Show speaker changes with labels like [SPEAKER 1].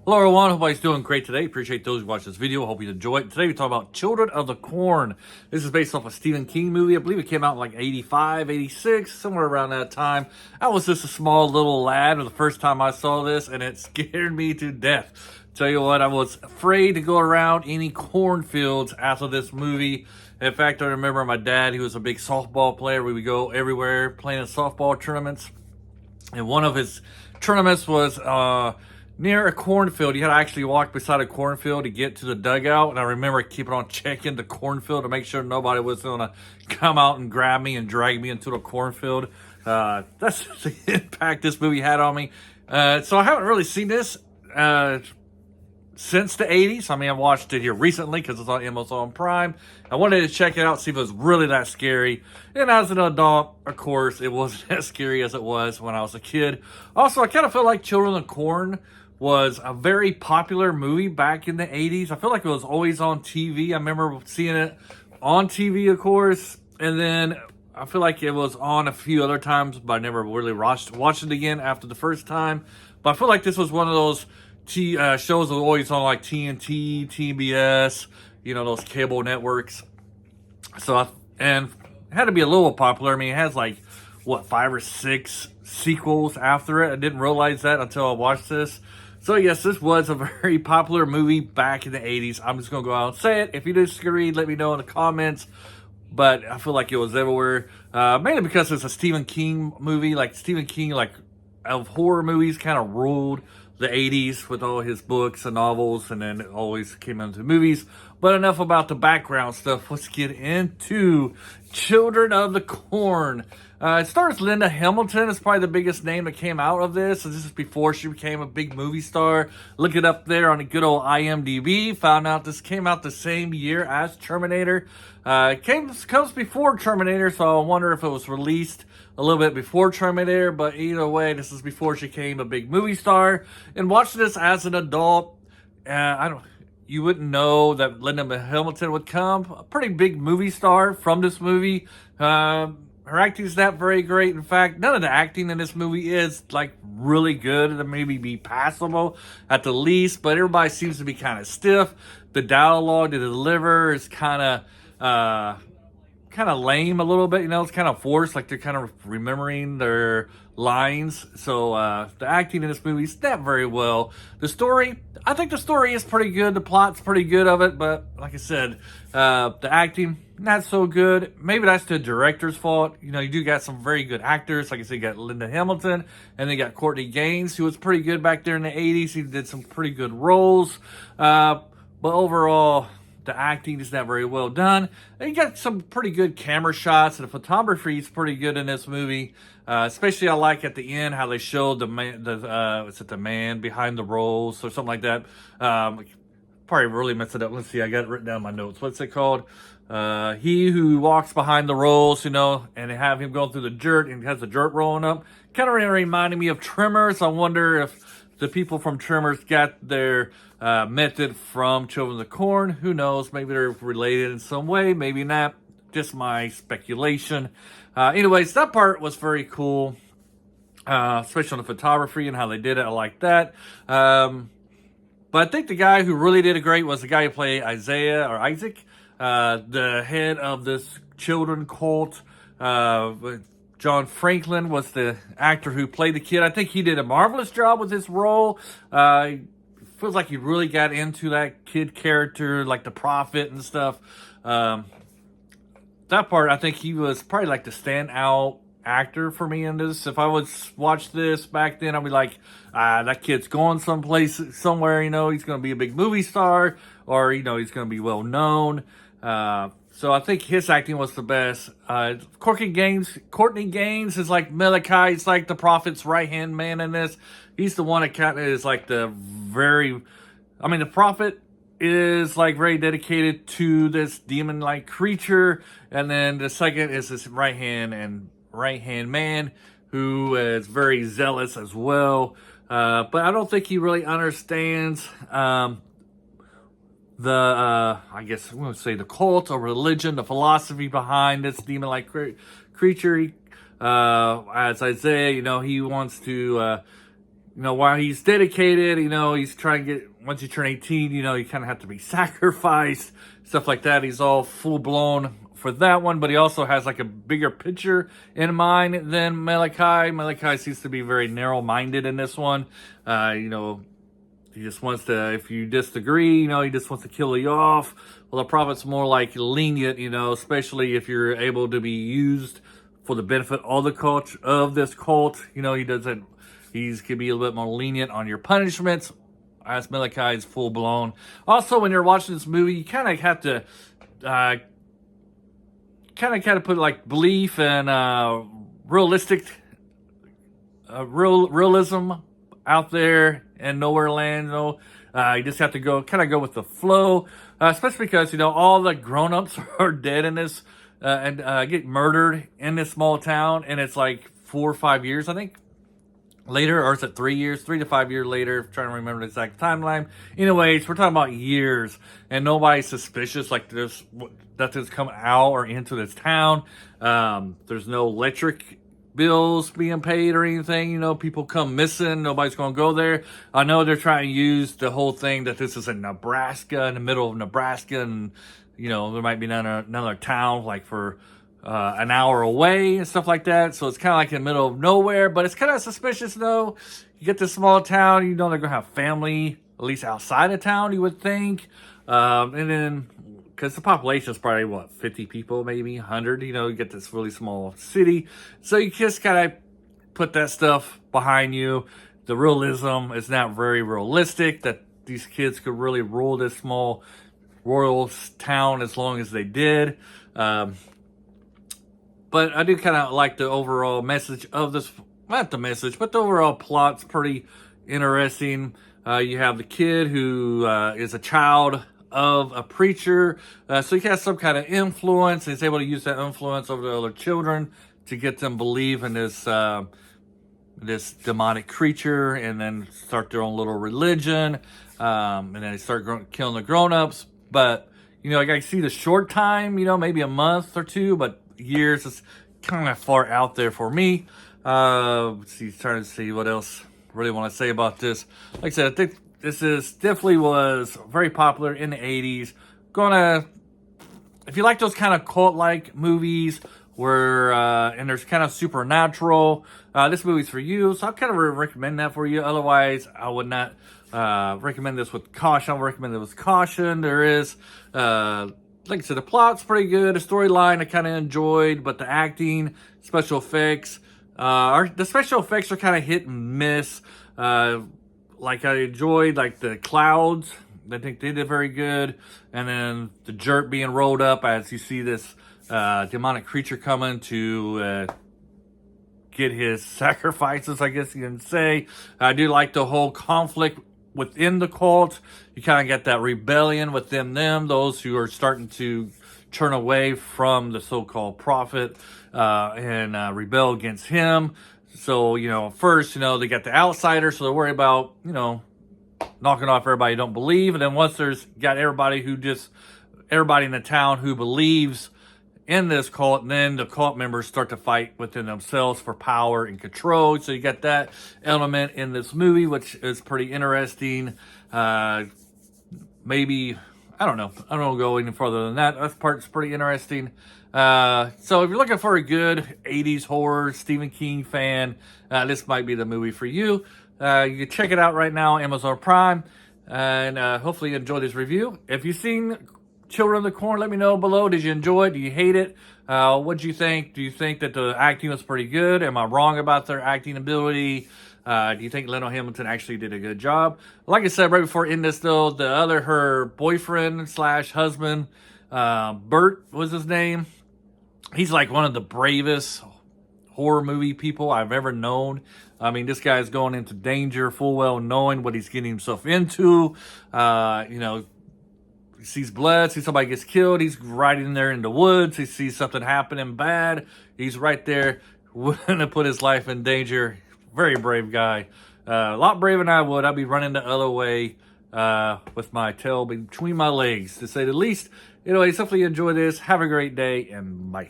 [SPEAKER 1] Hello everyone, hope everybody's doing great today. Appreciate those who watch this video. Hope you enjoy it. Today we talk about Children of the Corn. This is based off a Stephen King movie. I believe it came out in like 85, 86, somewhere around that time. I was just a small little lad the first time I saw this, and it scared me to death. Tell you what, I was afraid to go around any cornfields after this movie. In fact, I remember my dad, he was a big softball player. We would go everywhere playing in softball tournaments. And one of his tournaments was near a cornfield. You had to actually walk beside a cornfield to get to the dugout. And I remember keeping on checking the cornfield to make sure nobody was going to come out and grab me and drag me into the cornfield. That's the impact this movie had on me. So I haven't really seen this since the 80s. I mean, I watched it here recently because it's on Amazon Prime. I wanted to check it out, see if it was really that scary. And as an adult, of course, it wasn't as scary as it was when I was a kid. Also, I kind of feel like Children of the Corn was a very popular movie back in the 80s. I feel like it was always on TV. I remember seeing it on TV, of course. And then I feel like it was on a few other times, but I never really watched it again after the first time. But I feel like this was one of those shows that were always on like TNT, TBS, you know, those cable networks. So, and it had to be a little popular. I mean, it has like, what, 5 or 6 sequels after it. I didn't realize that until I watched this. So yes, this was a very popular movie back in the 80s. I'm just going to go out and say it. If you disagree, let me know in the comments. But I feel like it was everywhere. Mainly because it's a Stephen King movie. Like Stephen King, like of horror movies, kind of ruled the 80s with all his books and novels, and then it always came into movies. But enough about the background stuff. Let's get into Children of the Corn. It stars Linda Hamilton. It's probably the biggest name that came out of this. So this is before she became a big movie star. Look it up there on the good old IMDb. Found out this came out the same year as Terminator. It comes before Terminator, so I wonder if it was released a little bit before Terminator. But either way, this is before she became a big movie star. And watching this as an adult, you wouldn't know that Linda Hamilton would come a pretty big movie star from this movie. Her acting is not very great. In fact, none of the acting in this movie is like really good. It maybe be passable at the least, but everybody seems to be kind of stiff. The dialogue to deliver is kind of lame a little bit. You know, it's kind of forced, like they're kind of remembering their lines. So the acting in this movie is not very well. The story, I think the story is pretty good. The plot's pretty good of it, but like I said, the acting not so good. Maybe that's the director's fault. You know, you do got some very good actors. Like I said, you got Linda Hamilton, and then you got Courtney Gaines, who was pretty good back there in the 80s. He did some pretty good roles. But overall, the acting is not very well done. And you got some pretty good camera shots, and the photography is pretty good in this movie. Especially I like at the end how they showed the man behind the roles or something like that. Probably really messed it up. Let's see, I got it written down in my notes. What's it called? He who walks behind the rolls, you know, and they have him going through the dirt and has the dirt rolling up. Kind of reminded me of Tremors. I wonder if the people from Tremors got their method from Children of the Corn. Who knows? Maybe they're related in some way. Maybe not. Just my speculation. Anyways, that part was very cool. Especially on the photography and how they did it. I like that. But I think the guy who really did it great was the guy who played Isaac, the head of this children cult. John Franklin was the actor who played the kid. I think he did a marvelous job with this role. Feels like he really got into that kid character, like the prophet and stuff. That part, I think he was probably like the standout actor for me in this. If I would watch this back then, I'd be like, that kid's going someplace, somewhere, you know, he's going to be a big movie star, or, you know, he's going to be well known. So I think his acting was the best. Courtney Gaines is like Malachi. He's like the prophet's right-hand man in this. He's the one that kind of is like the prophet is like very dedicated to this demon-like creature. And then the second is this right-hand man who is very zealous as well. But I don't think he really understands I guess I'm going to say the cult or religion, the philosophy behind this demon-like creature. As Isaiah, you know, he wants to while he's dedicated, he's trying to get, once you turn 18, you kind of have to be sacrificed, stuff like that. He's all full blown for that one, but he also has like a bigger picture in mind than Malachi. Malachi seems to be very narrow-minded in this one. He just wants to, if you disagree, he just wants to kill you off. Well, the prophet's more like lenient, especially if you're able to be used for the benefit of the cult, of this cult. He's can be a little bit more lenient on your punishments. As Malachi is full blown. Also, when you're watching this movie, you kind of have to kind of put like belief and realistic realism out there in nowhere land. You just have to go with the flow, especially because all the grown-ups are dead in this and get murdered in this small town, and it's like 4 or 5 years, I think, later, or is it 3 years? 3 to 5 years later. I'm trying to remember the exact timeline. Anyways, we're talking about years, and nobody's suspicious like this that this come out or into this town. There's no electric bills being paid or anything. People come missing. Nobody's going to go there. I know they're trying to use the whole thing that this is in Nebraska, in the middle of Nebraska, and there might be another town like for an hour away and stuff like that. So it's kind of like in the middle of nowhere, but it's kind of suspicious though. You get this small town, they're going to have family, at least outside of town, you would think. And then, because the population is probably, 50 people, maybe 100, you get this really small city. So you just kind of put that stuff behind you. The realism is not very realistic, that these kids could really rule this small rural town as long as they did. But I do kind of like the overall message of this, not the message, but the overall plot's pretty interesting. You have the kid who is a child of a preacher, so he has some kind of influence. He's able to use that influence over the other children to get them believe in this demonic creature, and then start their own little religion, and then they start killing the grown-ups. But I see the short time, maybe a month or two, but years is kind of far out there for me. Trying to see what else I really want to say about this. Like I said, I think this definitely was very popular in the 80s. If you like those kind of cult-like movies where and there's kind of supernatural, this movie's for you. So I kind of recommend that for you. Otherwise, I would not recommend this with caution. I would recommend it with caution. There is like I said, the plot's pretty good. The storyline I kind of enjoyed, but the acting, special effects, the special effects are kind of hit and miss. Like I enjoyed like the clouds. I think they did very good. And then the dirt being rolled up as you see this demonic creature coming to get his sacrifices, I guess you can say. I do like the whole conflict within the cult. You kind of get that rebellion within them, those who are starting to turn away from the so-called prophet and rebel against him. So, first, they got the outsiders, so they're worried about, knocking off everybody who don't believe. And then once there's got everybody in the town who believes in this cult, and then the cult members start to fight within themselves for power and control. So you got that element in this movie, which is pretty interesting. Maybe, I don't know. I don't go any further than that. That part's pretty interesting. So if you're looking for a good 80s horror Stephen King fan, this might be the movie for you. You can check it out right now on Amazon Prime, and hopefully you enjoy this review. If you've seen Children of the Corn, let me know below. Did you enjoy it? Do you hate it? What do you think? Do you think that the acting was pretty good? Am I wrong about their acting ability? Do you think Lionel Hamilton actually did a good job? Like I said right before in this though, her boyfriend / husband, Bert was his name. He's like one of the bravest horror movie people I've ever known. I mean, this guy's going into danger full well knowing what he's getting himself into. He sees blood, sees somebody gets killed. He's right in there in the woods. He sees something happening bad. He's right there willing to put his life in danger. Very brave guy. A lot braver than I would. I'd be running the other way with my tail between my legs, to say the least. Anyways, hopefully you enjoy this. Have a great day, and bye.